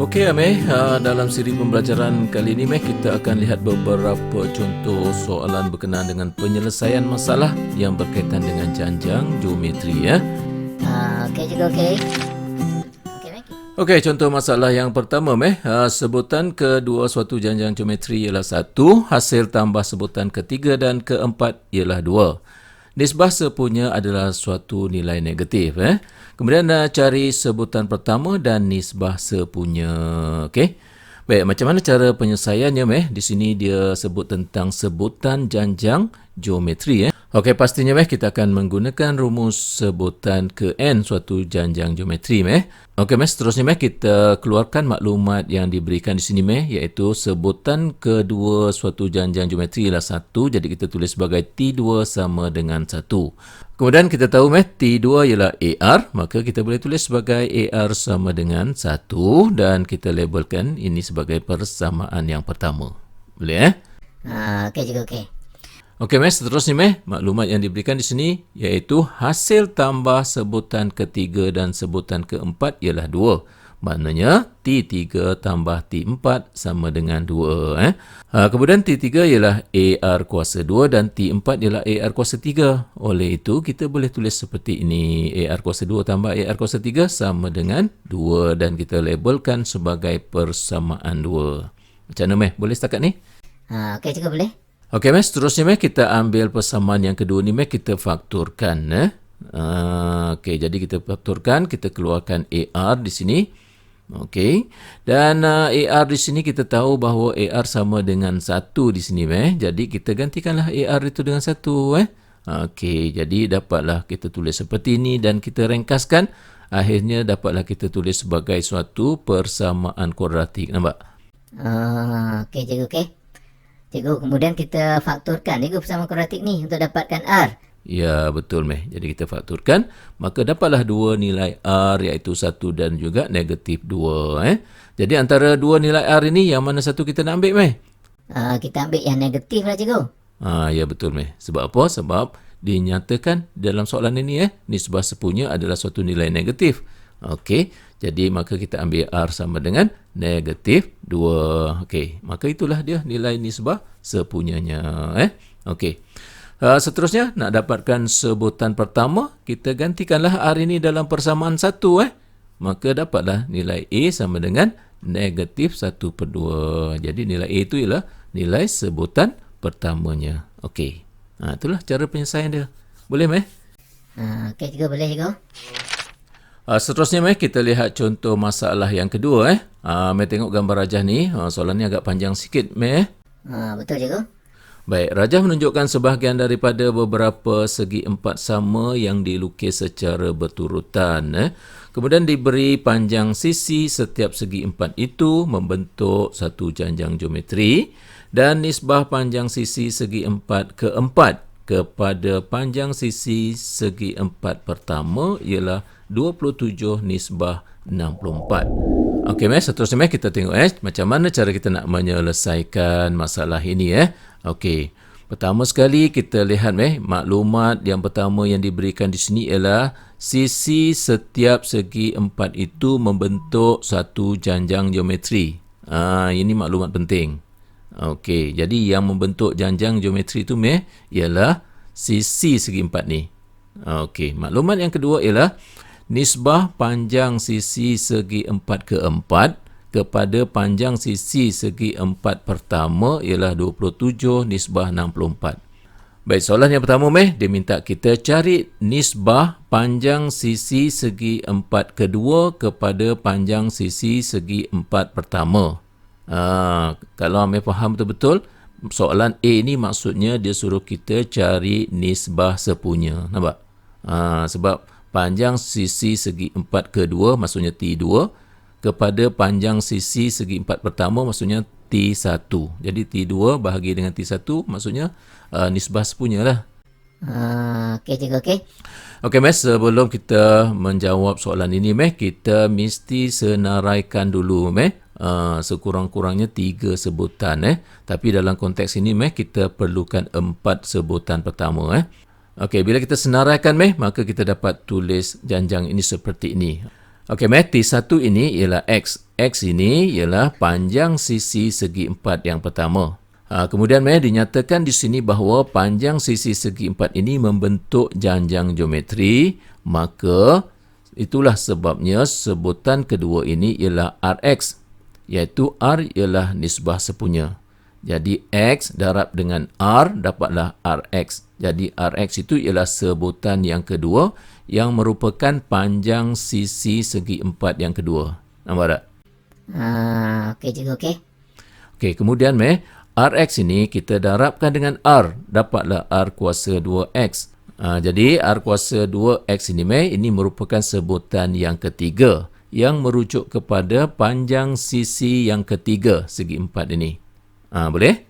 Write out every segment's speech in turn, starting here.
Okey Ameh, dalam siri pembelajaran kali ini kita akan lihat beberapa contoh soalan berkenaan dengan penyelesaian masalah yang berkaitan dengan janjang geometri ya. Okey juga okey. Okey Mek. Okey, contoh masalah yang pertama sebutan kedua suatu janjang geometri ialah 1, hasil tambah sebutan ketiga dan keempat ialah 2. Nisbah sepunya adalah suatu nilai negatif. Kemudian cari sebutan pertama dan nisbah sepunya. Okey. Baik, macam mana cara penyelesaiannya Di sini dia sebut tentang sebutan janjang geometri Okey, pastinya kita akan menggunakan rumus sebutan ke n suatu janjang geometri Okey seterusnya kita keluarkan maklumat yang diberikan di sini iaitu sebutan kedua suatu janjang geometri ialah 1, jadi kita tulis sebagai T2 sama dengan 1. Kemudian kita tahu T2 ialah AR, maka kita boleh tulis sebagai AR sama dengan 1 dan kita labelkan ini sebagai persamaan yang pertama. Boleh Okey juga okey. Okey seterusnya maklumat yang diberikan di sini iaitu hasil tambah sebutan ketiga dan sebutan keempat ialah 2. Maknanya T3 tambah T4 sama dengan 2. Kemudian T3 ialah AR kuasa 2 dan T4 ialah AR kuasa 3. Oleh itu kita boleh tulis seperti ini. AR kuasa 2 tambah AR kuasa 3 sama dengan 2 dan kita labelkan sebagai persamaan 2. Macam mana boleh setakat ni? Okey juga boleh. Okey seterusnya kita ambil persamaan yang kedua ni kita fakturkan Okey, jadi kita fakturkan, kita keluarkan AR di sini. Okey. Dan AR di sini kita tahu bahawa AR sama dengan 1 di sini Jadi kita gantikanlah AR itu dengan 1 Okey, jadi dapatlah kita tulis seperti ini dan kita ringkaskan, akhirnya dapatlah kita tulis sebagai suatu persamaan kuadratik. Nampak? Okey juga okey. Cikgu, kemudian kita fakturkan cikgu persamaan kuadratik ni untuk dapatkan R. Ya, betul Jadi kita fakturkan, maka dapatlah dua nilai R iaitu 1 dan juga negatif 2 Jadi antara dua nilai R ini yang mana satu kita nak ambil Kita ambil yang negatif lah cikgu. Ya betul Sebab apa? Sebab dinyatakan dalam soalan ini nisbah sepunya adalah suatu nilai negatif. Okey, jadi maka kita ambil R sama dengan negatif 2. Okey, maka itulah dia nilai nisbah sepunyanya. Okey. Seterusnya, nak dapatkan sebutan pertama, kita gantikanlah R ini dalam persamaan 1. Maka dapatlah nilai A sama dengan negatif 1/2. Jadi nilai A itu ialah nilai sebutan pertamanya. Okey. Itulah cara penyelesaian dia. Boleh Okey cikgu, boleh cikgu. Seterusnya kita lihat contoh masalah yang kedua tengok gambar rajah ni. Soalan ni agak panjang sikit Betul cikgu. Baik, rajah menunjukkan sebahagian daripada beberapa segi empat sama yang dilukis secara berturutan. Kemudian diberi panjang sisi setiap segi empat itu membentuk satu janjang geometri dan nisbah panjang sisi segi empat keempat kepada panjang sisi segi empat pertama ialah 27 nisbah 64. Okey seterusnya kita tengok macam mana cara kita nak menyelesaikan masalah ini Okey. Pertama sekali kita lihat maklumat yang pertama yang diberikan di sini ialah sisi setiap segi empat itu membentuk satu janjang geometri. Ini maklumat penting. Okey, jadi yang membentuk janjang geometri itu ialah sisi segi empat ni. Okey, maklumat yang kedua ialah nisbah panjang sisi segi empat keempat kepada panjang sisi segi empat pertama ialah 27 nisbah 64. Baik, soalan yang pertama dia minta kita cari nisbah panjang sisi segi empat kedua kepada panjang sisi segi empat pertama. Kalau Amir faham betul-betul, soalan A ni maksudnya dia suruh kita cari nisbah sepunya. Nampak? Sebab panjang sisi segi empat kedua maksudnya T2 kepada panjang sisi segi empat pertama maksudnya T1. Jadi T2 bahagi dengan T1 maksudnya nisbah sepunya lah. Okey cikgu okey. Okey sebelum kita menjawab soalan ini kita mesti senaraikan dulu sekurang-kurangnya 3 sebutan tapi dalam konteks ini kita perlukan 4 sebutan pertama Okey, bila kita senaraikan maka kita dapat tulis janjang ini seperti ini. Okey, T1 ini ialah X. X ini ialah panjang sisi segi empat yang pertama. Kemudian dinyatakan di sini bahawa panjang sisi segi empat ini membentuk janjang geometri, maka itulah sebabnya sebutan kedua ini ialah Rx, iaitu R ialah nisbah sepunya. Jadi X darab dengan R dapatlah Rx. Jadi Rx itu ialah sebutan yang kedua yang merupakan panjang sisi segi empat yang kedua. Nampak tak? Okey cikgu, okey. Okey, kemudian Rx ini kita darabkan dengan R, dapatlah R kuasa 2X. Jadi R kuasa 2X ini ini merupakan sebutan yang ketiga yang merujuk kepada panjang sisi yang ketiga segi empat ini. Boleh?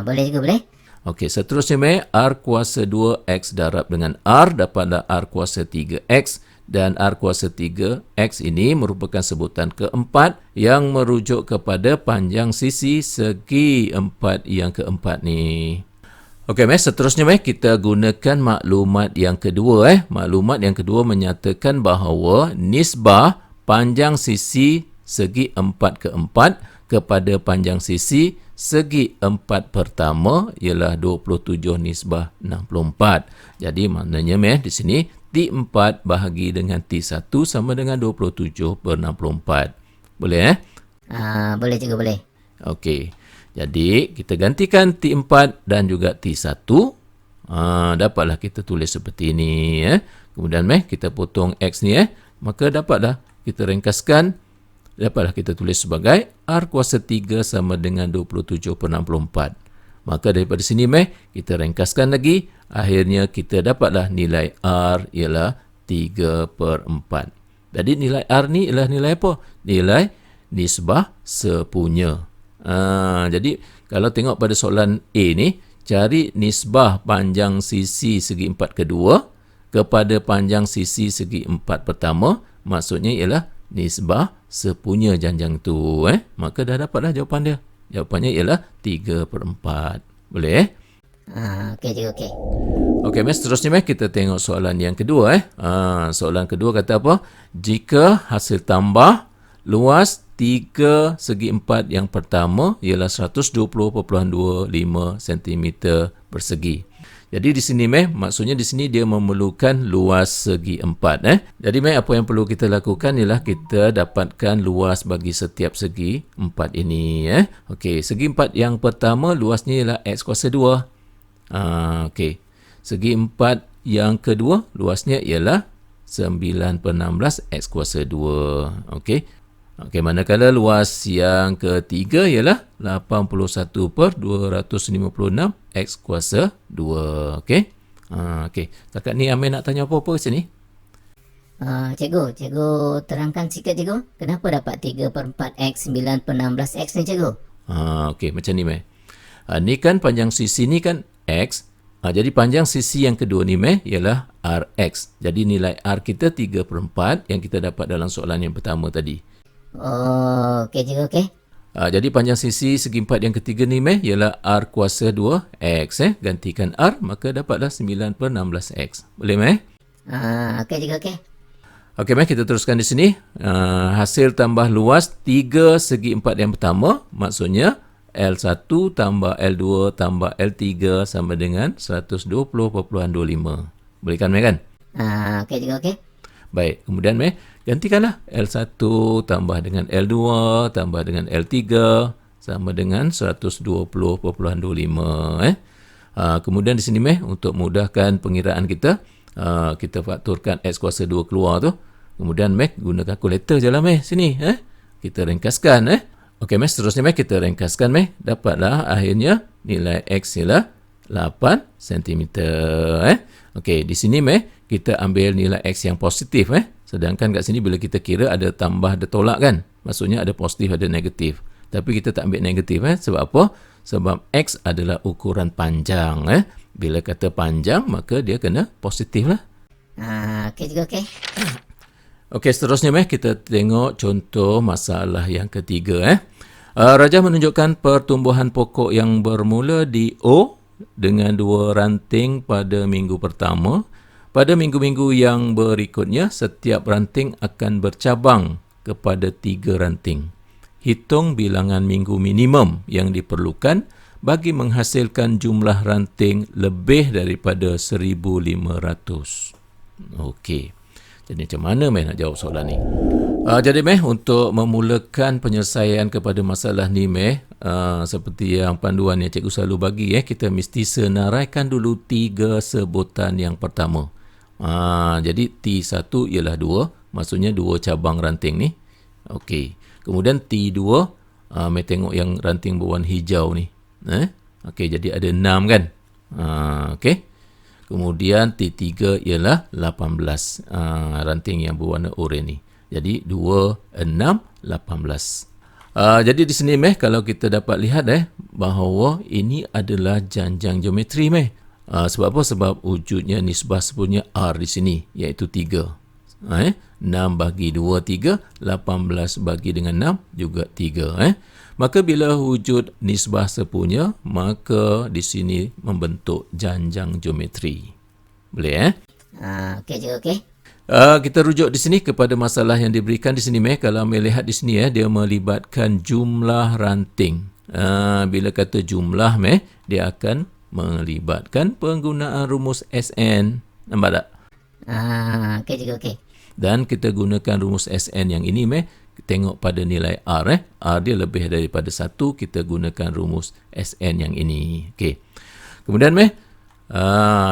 Boleh cikgu, boleh. Okey, seterusnya R kuasa 2X darab dengan R dapatlah R kuasa 3X, dan R kuasa 3X ini merupakan sebutan keempat yang merujuk kepada panjang sisi segi empat yang keempat ni. Okey, seterusnya kita gunakan maklumat yang kedua. Maklumat yang kedua menyatakan bahawa nisbah panjang sisi segi empat keempat kepada panjang sisi segi empat pertama ialah 27 nisbah 64. Jadi maknanya di sini T4 bahagi dengan T1 sama dengan 27/64. Boleh Boleh cikgu, boleh. Okey. Jadi kita gantikan T4 dan juga T1. Dapatlah kita tulis seperti ini. Kemudian kita potong X ni. Maka dapatlah kita ringkaskan. Dapatlah kita tulis sebagai R kuasa 3 sama dengan 27/64. Maka daripada sini kita ringkaskan lagi. Akhirnya kita dapatlah nilai R ialah 3/4. Jadi nilai R ni ialah nilai apa? Nilai nisbah sepunya. Jadi kalau tengok pada soalan A ni, cari nisbah panjang sisi segi empat kedua kepada panjang sisi segi empat pertama. Maksudnya ialah nisbah sepunya janjang tu. Maka dah dapatlah jawapan dia. Jawapannya ialah 3/4. Boleh? Okey cikgu, okey. Okey, seterusnya kita tengok soalan yang kedua. Soalan kedua kata apa? Jika hasil tambah luas 3 segi 4 yang pertama ialah 120.25 cm persegi. Jadi di sini maksudnya di sini dia memerlukan luas segi 4. Jadi apa yang perlu kita lakukan ialah kita dapatkan luas bagi setiap segi 4 ini. Okey, segi 4 yang pertama luasnya ialah X kuasa 2. Okey. Segi 4 yang kedua luasnya ialah 9/16 X kuasa 2. Okey. Okey, manakala luas yang ketiga ialah 81/256 X kuasa 2. Okey. Okey. Setakat ni Amir nak tanya apa-apa ke sini? Cikgu terangkan sikit cikgu. Kenapa dapat 3/4 X 9/16 X ni cikgu? Okey, macam ni ni kan panjang sisi ni kan X. Jadi panjang sisi yang kedua ni ialah Rx. Jadi nilai R kita 3/4 yang kita dapat dalam soalan yang pertama tadi. Okey cikgu, okey. Jadi panjang sisi segi empat yang ketiga ni ialah R kuasa 2X. Gantikan R, maka dapatlah 9/16X. Boleh Okey cikgu, okey. Okey kita teruskan di sini. Hasil tambah luas 3 segi 4 yang pertama, maksudnya L1 tambah L2 tambah L3 sama dengan 120.25. Boleh kan kan? Okey cikgu, okey. Baik, kemudian gantikanlah L1 tambah dengan L2 tambah dengan L3 sama dengan 120.25. Kemudian di sini untuk mudahkan pengiraan kita, kita fakturkan X kuasa 2 keluar tu. Kemudian guna kalkulator je lah sini. Kita ringkaskan. Okey seterusnya kita ringkaskan dapatlah akhirnya nilai X ialah 8 cm. Okey, di sini kita ambil nilai X yang positif. Sedangkan kat sini bila kita kira ada tambah, ada tolak kan. Maksudnya ada positif, ada negatif. Tapi kita tak ambil negatif. Sebab apa? Sebab X adalah ukuran panjang. Bila kata panjang, maka dia kena positif lah. Okey juga, okey. Okey, seterusnya kita tengok contoh masalah yang ketiga. Rajah menunjukkan pertumbuhan pokok yang bermula di O dengan 2 ranting pada minggu pertama. Pada minggu-minggu yang berikutnya, setiap ranting akan bercabang kepada 3 ranting. Hitung bilangan minggu minimum yang diperlukan bagi menghasilkan jumlah ranting lebih daripada 1,500. Okey. Jadi macam mana nak jawab soalan ni? Jadi untuk memulakan penyelesaian kepada masalah ni seperti yang panduan yang cikgu selalu bagi kita mesti senaraikan dulu 3 sebutan yang pertama. Jadi T1 ialah 2, maksudnya 2 cabang ranting ni. Okey. Kemudian T2, mai tengok yang ranting berwarna hijau ni. Okey, jadi ada 6 kan? Okey. Kemudian T3 ialah 18, ranting yang berwarna oranye ni. Jadi 2, 6, 18. Jadi di sini kalau kita dapat lihat bahawa ini adalah janjang geometri sebab apa? Sebab wujudnya nisbah sepunya R di sini, iaitu 3. 6 bagi 2, 3. 18 bagi dengan 6 juga 3. Maka bila wujud nisbah sepunya, maka di sini membentuk janjang geometri. Boleh Okey cikgu, okey. Kita rujuk di sini kepada masalah yang diberikan di sini Kalau melihat di sini dia melibatkan jumlah ranting. Bila kata jumlah dia akan melibatkan penggunaan rumus SN. Nampak tak? Okey cikgu, okey. Dan kita gunakan rumus SN yang ini tengok pada nilai R. R dia lebih daripada 1, kita gunakan rumus SN yang ini. Okey. Kemudian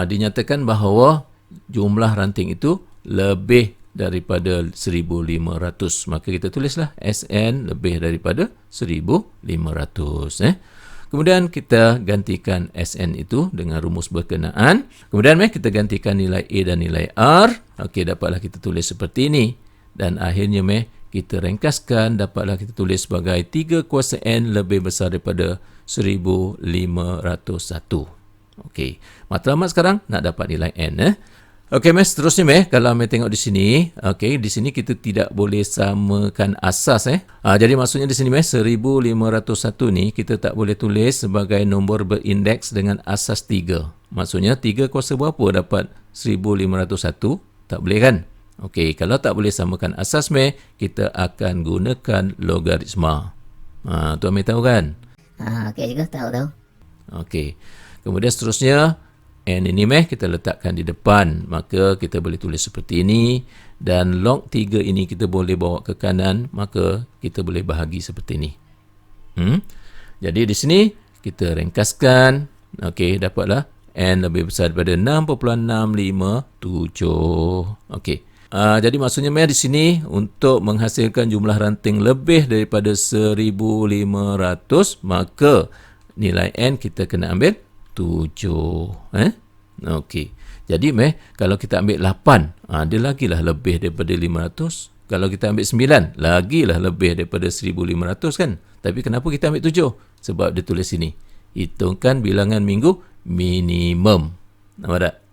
dinyatakan bahawa jumlah ranting itu lebih daripada 1,500. Maka kita tulislah SN lebih daripada 1,500. Kemudian kita gantikan SN itu dengan rumus berkenaan. Kemudian kita gantikan nilai A dan nilai R. Okey, dapatlah kita tulis seperti ini. Dan akhirnya kita ringkaskan, dapatlah kita tulis sebagai 3 kuasa N lebih besar daripada 1,501. Okey, matlamat sekarang nak dapat nilai N. Okey, seterusnya kalau tengok di sini, okey, di sini kita tidak boleh samakan asas. Jadi maksudnya di sini 1,501 ni kita tak boleh tulis sebagai nombor berindeks dengan asas 3. Maksudnya 3 kuasa berapa dapat 1,501? Tak boleh kan? Okey, kalau tak boleh samakan asas kita akan gunakan logaritma. Tuan tahu kan? Okey cikgu, tahu. Okey. Kemudian seterusnya N ini kita letakkan di depan. Maka kita boleh tulis seperti ini. Dan log 3 ini kita boleh bawa ke kanan. Maka kita boleh bahagi seperti ini. Jadi di sini kita ringkaskan. Okey, dapatlah N lebih besar daripada 6.657. Okey. Jadi maksudnya di sini untuk menghasilkan jumlah ranting lebih daripada 1,500, maka nilai N kita kena ambil 7. Okey. Jadi kalau kita ambil 8, dia lagilah lebih daripada 500. Kalau kita ambil 9, lagilah lebih daripada 1,500 kan. Tapi kenapa kita ambil 7? Sebab dia tulis sini, hitungkan bilangan minggu minimum. Nampak tak?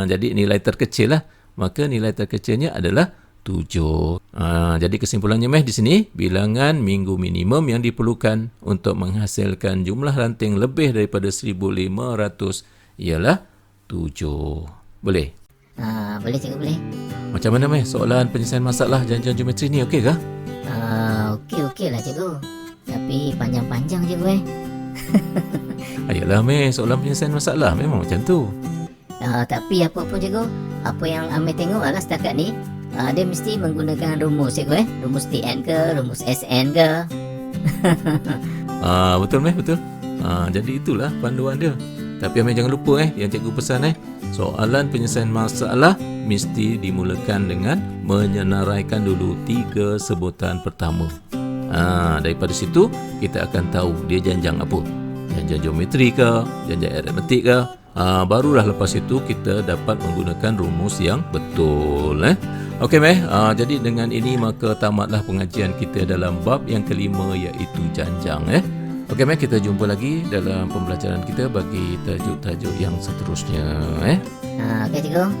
Jadi nilai terkecil lah. Maka nilai terkecilnya adalah 7. Jadi kesimpulannya di sini, bilangan minggu minimum yang diperlukan untuk menghasilkan jumlah ranting lebih daripada 1,500 ialah 7. Boleh? Boleh cikgu, boleh. Macam mana soalan penyelesaian masalah janjang geometri ni, okey ke? Okey lah cikgu. Tapi panjang-panjang cikgu Ayolah soalan penyelesaian masalah memang macam tu. Tapi apa pun cikgu, apa yang Amir tengok setakat ni, dia mesti menggunakan rumus cikgu rumus TN ke, rumus SN ke. Betul betul. Jadi itulah panduan dia. Tapi Amir jangan lupa yang cikgu pesan soalan penyelesaian masalah mesti dimulakan dengan menyenaraikan dulu 3 sebutan pertama. Daripada situ kita akan tahu dia janjang apa. Janjang geometri ke, janjang aritmetik ke. Barulah lepas itu kita dapat menggunakan rumus yang betul. Okey jadi dengan ini maka tamatlah pengajian kita dalam bab yang kelima, iaitu janjang. Okey kita jumpa lagi dalam pembelajaran kita bagi tajuk-tajuk yang seterusnya. Okey cikgu.